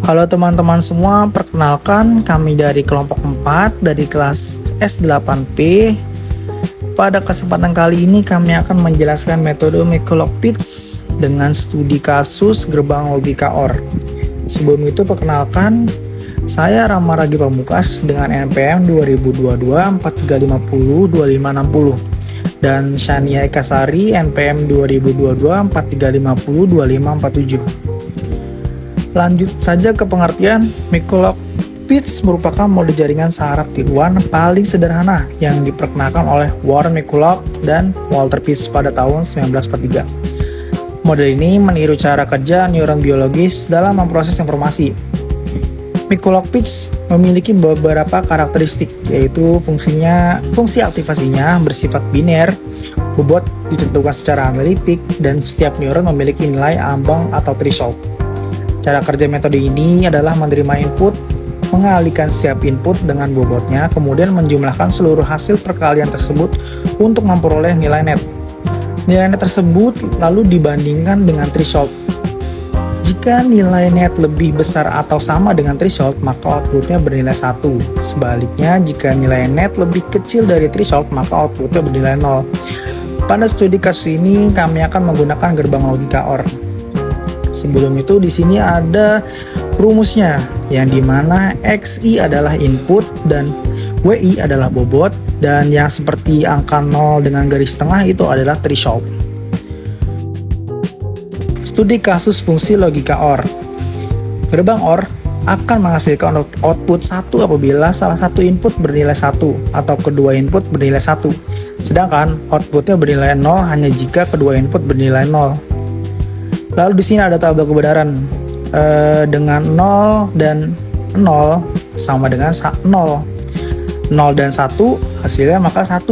Halo teman-teman semua, perkenalkan kami dari kelompok 4 dari kelas S8P. Pada kesempatan kali ini kami akan menjelaskan metode McCulloch-Pitts dengan studi kasus gerbang logika OR. Sebelum itu perkenalkan, saya Rama Ragi Pamukas dengan NPM 2022 4350 2560 dan Shania Ekasari NPM 2022 4350 2547. Lanjut saja ke pengertian. McCulloch-Pitts merupakan mode jaringan saraf tiruan paling sederhana yang diperkenalkan oleh Warren McCulloch dan Walter Pitts pada tahun 1943. Model ini meniru cara kerja neuron biologis dalam memproses informasi. McCulloch-Pitts memiliki beberapa karakteristik, yaitu fungsi aktivasinya bersifat biner, bobot ditentukan secara analitik, dan setiap neuron memiliki nilai ambang atau threshold. Cara kerja metode ini adalah menerima input, mengalihkan setiap input dengan bobotnya, kemudian menjumlahkan seluruh hasil perkalian tersebut untuk memperoleh nilai net. Nilai net tersebut lalu dibandingkan dengan threshold. Jika nilai net lebih besar atau sama dengan threshold, maka outputnya bernilai 1. Sebaliknya, jika nilai net lebih kecil dari threshold, maka outputnya bernilai 0. Pada studi kasus ini, kami akan menggunakan gerbang logika OR. Sebelum itu di sini ada rumusnya, yang dimana XI adalah input dan WI adalah bobot, dan yang seperti angka 0 dengan garis tengah itu adalah threshold. Studi kasus fungsi logika OR. Gerbang OR akan menghasilkan output 1 apabila salah satu input bernilai 1 atau kedua input bernilai 1. Sedangkan outputnya bernilai 0 hanya jika kedua input bernilai 0. Lalu di sini ada tabel kebenaran dengan 0 dan 0 sama dengan 0. 0 dan 1 hasilnya maka 1.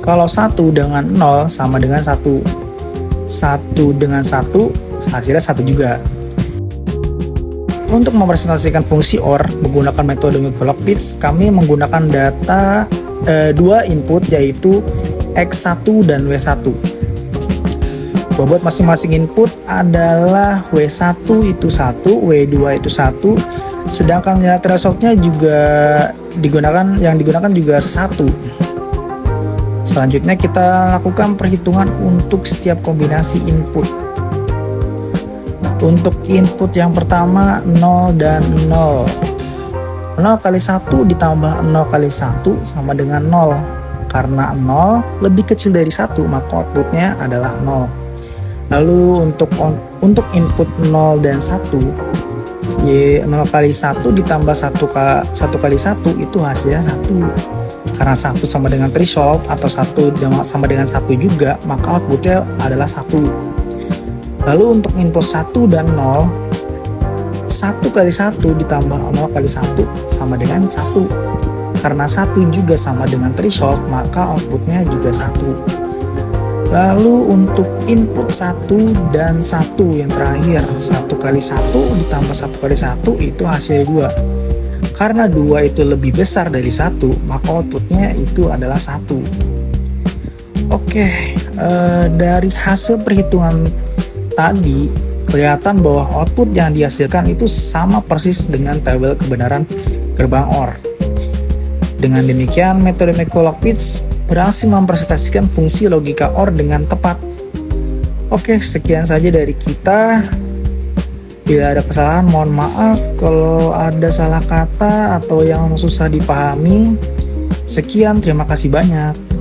Kalau 1 dengan 0 sama dengan 1. 1 dengan 1 hasilnya 1 juga. Untuk merepresentasikan fungsi OR menggunakan metode McCulloch-Pitts, kami menggunakan data 2 input yaitu X1 dan W1. Bobot masing-masing input adalah W1 itu 1, W2 itu 1, sedangkan nilai thresholdnya juga digunakan juga 1. Selanjutnya kita lakukan perhitungan untuk setiap kombinasi input. Untuk input yang pertama 0 dan 0. 0 kali 1 ditambah 0 kali 1 sama dengan 0. Karena 0 lebih kecil dari 1, maka outputnya adalah 0. Lalu untuk input 0 dan 1, 0 kali 1 ditambah 1 kali 1 itu hasilnya 1. Karena 1 sama dengan threshold atau 1 sama dengan 1 juga, maka outputnya adalah 1. Lalu untuk input 1 dan 0, 1 kali 1 ditambah 0 kali 1 sama dengan 1. Karena 1 juga sama dengan threshold, maka outputnya juga 1. Lalu untuk input 1 dan 1 yang terakhir, 1 kali 1 ditambah 1 kali 1 itu hasilnya 2. Karena 2 itu lebih besar dari 1, maka outputnya itu adalah 1. Oke, dari hasil perhitungan tadi kelihatan bahwa output yang dihasilkan itu sama persis dengan tabel kebenaran gerbang OR. Dengan demikian, metode McCulloch-Pitts berhasil mempresentasikan fungsi logika OR dengan tepat. Oke, sekian saja dari kita. Bila ada kesalahan, mohon maaf kalau ada salah kata atau yang susah dipahami. Sekian, terima kasih banyak.